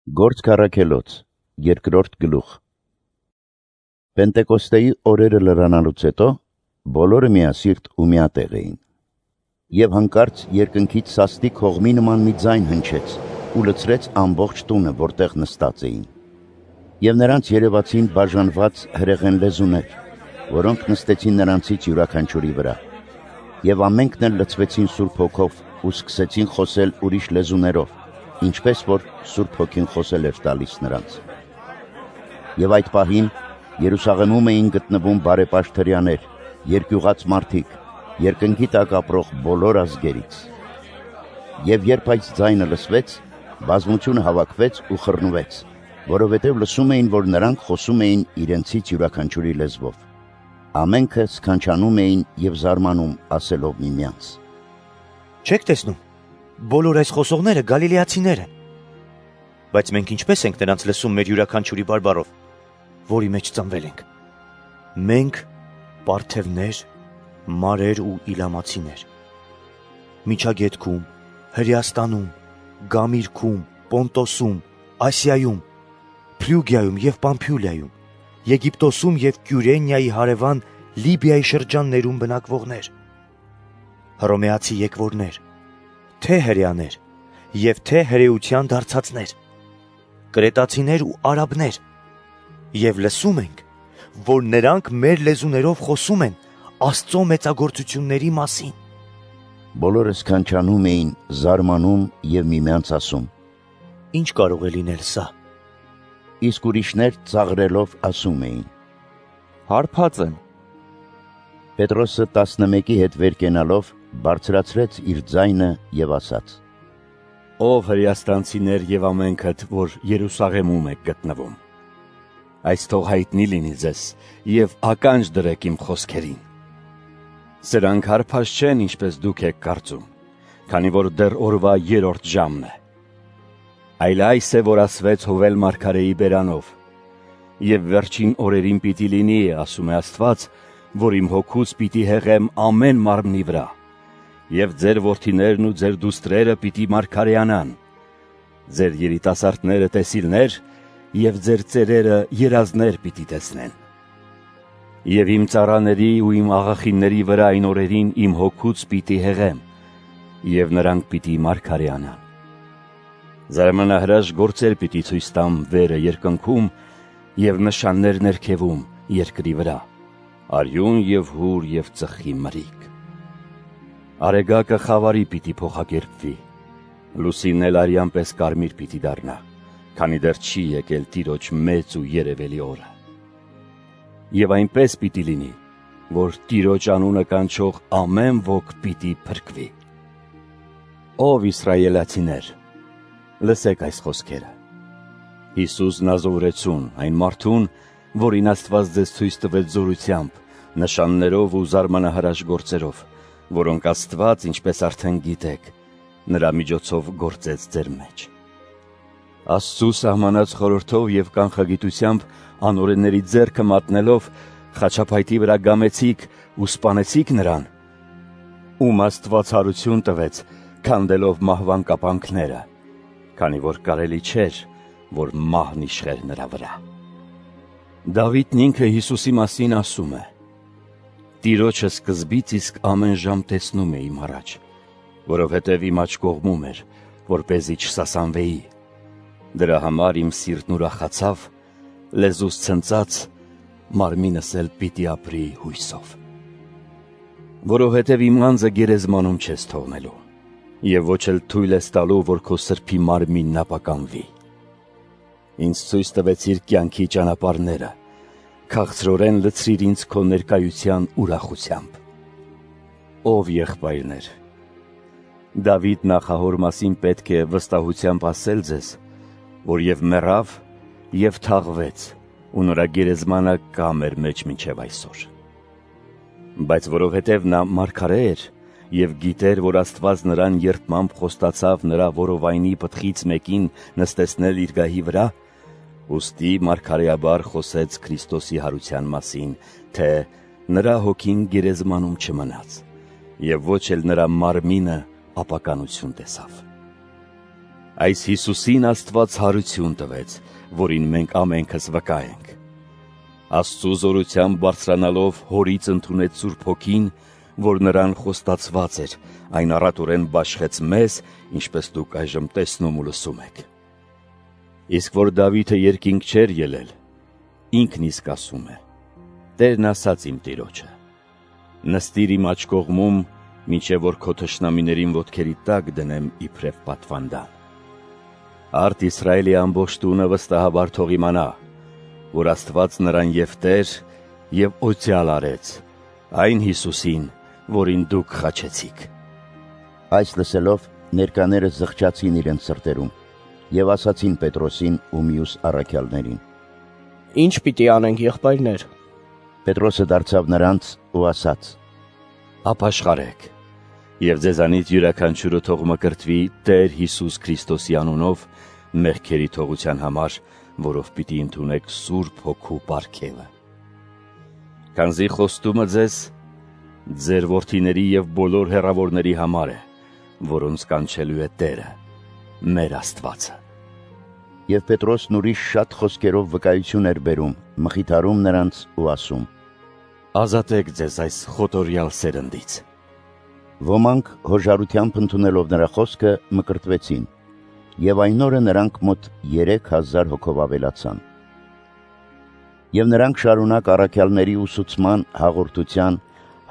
Գործք առաքելոց, երկրորդ գլուխ։ Պենտեկոստեի օրերը լրանալուց հետո բոլորը միասիրտ ու միատեղ էին։ Եվ հանկարծ երկնքից սաստիկ հողմի նման մի ձայն հնչեց ու լցրեց ամբողջ տունը, որտեղ նստած էին։ Եվ նրանց երևացին բաժանված հրեղեն լեզուներ, որոնք նստեցին նրանցից յուրաքանչյուրի վրա։ Եվ ամենքն էլ լցվեցին Սուրբ Հոգով ու սկսեցին խոսել ուրիշ լեզուներով, ինչպես որ Սուրբ Հոգին խոսել էր տալիս նրանց։ Եվ այդ պահին Երուսաղեմում էին գտնվում բարեպաշտ հրեաներ, երկյուղած մարդիկ, երկնքի տակ ապրող բոլոր ազգերից։ Եվ երբ այս ձայնը լսվեց, բազմությունը հավաքվեց ու խռնվեց, որովհետև լսում էին, որ նրանք խոսում էին իրենցից յուրաքանչյուրի լեզվով։ Ամենքը սքանչանում էին և զարմանում, ասելով միմյանց. Չեք տեսնում, բոլոր այս խոսողները գալիլեացիներ են։ Բայց մենք ինչպես ենք նրանց լսում մեր յուրաքանչյուրի բարբառով, որի մեջ ծնվել ենք։ Մենք պարթևներ, մարեր ու իլամացիներ։ Միջագետքում, Հրեաստանում, Գամիրքում, Պոնտոսում, Ասիայում, Փրյուգիայում և Պամփյուլիայում, Եգիպտոսում և Կյուրենիայի հարևան Լիբիայի շրջաններում բնակվողներ, հռոմեացի եկվորներ, թե հրեաներ և թե հրեության դարձածներ, կրետացիներ ու արաբներ, և լսում ենք, որ նրանք մեր լեզուներով խոսում են Աստծո մեծագործությունների մասին։ Բոլորը սքանչանում էին, զարմանում և միմյանց ասում. Ինչ կարող է լինել սա։ Իսկ ուրիշներ ծաղրելով ասում էին. Հարբած են։ Պետրոսը 11-ի հետ վեր կենալով բարձրացրեց իր ձայնը և ասաց. Ով հրեաստանցիներ և ամենքդ, որ Երուսաղեմում եք գտնվում, այս թող հայտնի լինի ձեզ և ականջ դրեք իմ խոսքերին։ Սրանք հարբած չեն, ինչպես դուք եք կարծում, քանի որ դեռ օրվա 3-րդ ժամն է։ Այլ այս է, որ ասվեց Հովել մարգարեի բերանով. «Եվ վերջին օրերին պիտի լինի, ասում է Աստված, որ իմ հոգուց պիտի հեղեմ ամեն մարմնի վրա, և ձեր որդիներն ու ձեր դուստրերը պիտի մարգարեանան, ձեր երիտասարդները տեսիլներ, և ձեր ծերերը երազներ պիտի տեսնեն։ Եվ իմ ծառաների ու իմ աղախինների վրա այն օրերին իմ հոգուց պիտի հեղեմ, և նրանք պիտի մարգարեանան։ Զարմանահրաշ գործեր պիտի ցույց տամ վերը երկնքում և նշաններ ներքևում երկրի վրա, արյուն և հուր և ծխի մրիկ։ Արեգակը խավարի պիտի փոխակերպվի, լուսինն էլ արյան պես կարմիր պիտի դառնա, քանի դեռ չի եկել Տիրոջ մեծ ու երևելի օրը։ Եվ այնպես պիտի լինի, որ Տիրոջ անունը կանչող ամեն ոք պիտի փրկվի։ Ով իսրայելացիներ, լսեք այս խոսքերը. Հիսուս Նազովրեցուն, այն մարդուն, որին Աստված ձեզ ցույց տվեց զորությամբ, նշաններով ու զարմանահրաշ գործերով, որոնք Աստված, ինչպես արդեն գիտեք, նրա միջոցով գործեց ձեր մեջ։ Աստծու սահմանած խորհրդով և կանխագիտությամբ անօրենների ձեռքը մատնելով, խաչափայտի վրա գամեցիք ու սպանեցիք նրան, ում Աստված հարություն տվեց, քանդելով մահվան կապանքները, քանի որ կարելի չէր, որ մահն իշխեր նրա վրա։ Դավիթն ինքը Հիսուսի մասին ասում է. «Տիրոջը սկզբից իսկ ամեն ժամ տեսնում է իմ առաջ, որովհետև իմ աջ կողմում էր, որպեսզի չսասանվեի։ Դրա համար իմ սիրտն ուրախացավ, լեզուս ցնծաց, մարմինս էլ պիտի ապրի հույսով։ Որովհետև իմ անձը գերեզմանում չես թողնելու, և ոչ էլ թույլ ես տալու, որ քո սրբի մարմինն ապականվի։ Ինձ ցույց տվեցիր կյանքի ճանապարհները, քաղցրորեն լցրիր ինձ քո ներկայության ուրախությամբ։ Ով եղբայրներ, Դավիթ նախահոր մասին պետք է վստահությամբ ասել ձեզ, որ և մեռավ, և թաղվեց, ու նրա գերեզմանը կա մեր մեջ մինչև այսօր։ Բայց որովհետև նա մարգարե էր, և գիտեր, որ Աստված նրան երդմամբ խոստացավ նրա որովայնի պտղից մեկին նստեցնել իր գահի վրա, ուստի մարգարեաբար խոսեց Քրիստոսի հարության մասին, թե նրա հոգին գերեզմանում չմնաց, և ոչ էլ նրա մարմինը ապականություն տեսավ։ Այս Հիսուսին Աստված հարություն տվեց, որին մենք ամենքս վկա ենք։ Աստծու զորությամբ բարձրանալով հորից ընդունեց Սուրբ Հոգին, որ նրան խոստացված էր, այն առատորեն բաշխեց մեզ, ինչպես դուք այժմ տեսնում ու լսում եք։ Իսկ որ Դավիթը երկինք չէր ելել, ինքն իսկ ասում է. Տերն ասաց իմ Տիրոջը. նստիր իմ աջ կողմում, մինչև որ քո թշնամիներին ոտքերի տակ դնեմ իբրև պատվանդան։ Արդ Իսրայելի ամբողջ տունը վստահաբար թող իմանա, որ Աստված նրան եւ Տեր եւ օծյալ արեց, այն Հիսուսին, որին դուք խաչեցիք։ Այս լսելով ներկաները զղջացին իրենց սրտերում եւ ասացին Պետրոսին ու մյուս առաքյալներին. Ինչ պիտի անենք, եղբայրներ։ Պետրոսը դարձավ նրանց ու ասաց. Ապաշխարեք, եւ ձեզանից յուրաքանչյուրը թող մկրտվի Տեր Հիսուս Քրիստոսի անունով մեղքերի թողության համար, որով պիտի ընդունեք Սուրբ Հոգու պարգևը։ Քանզի խոստումը ձեր որդիների եւ բոլոր հեռավորների համար է, որոնց կանչելու է Տերը, մեր Աստվածը։ Եվ Պետրոսն ուրիշ շատ խոսքերով վկայություն էր բերում, մխիթարում նրանց ու ասում. Ազատեք ձեզ այս խոտորյալ սերնդից։ Ոմանք հոժարությամբ ընդունելով նրա խոսքը մկրտվեցին, եւ այն օրը նրանք մոտ 3000 հոգով ավելացան։ Եվ նրանք շարունակ առաքյալների ուսուցման, հաղորդության,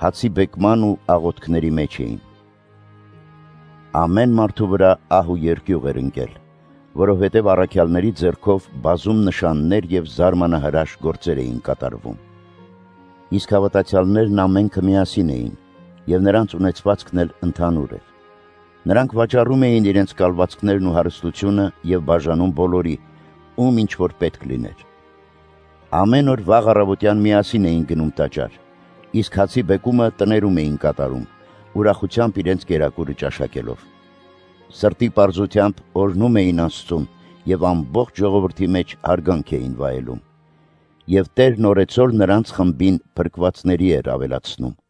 հացի բեկման ու աղոթքների մեջ էին։ Ամեն մարդու վրա ահ ու երկյուղ էր ընկել, որովհետև առաքյալների ձեռքով բազում նշաններ եւ զարմանահրաշ գործեր էին կատարվում։ Իսկ հավատացյալներն ամենքը միասին էին, եւ նրանց ունեցվածքն էլ ընդհանուր էր։ Նրանք վաճառում էին իրենց կալվածքներն ու հարստությունը եւ բաժանում բոլորի, ում ինչ որ պետք լիներ։ Ամեն օր վաղ առավոտյան միասին էին գնում տաճար, իսկ հացի բեկումը տներում էին կատարում, ուրախությամբ իրենց կերակուրը ճաշակելով։ Սրտի պարզությամբ օրհնում էին Աստծուն եւ ամբողջ ժողովրդի մեջ հարգանք էին վայելում։ Եվ Տերն օրեցօր նրանց խմբին փրկվածների էր ավելացնում։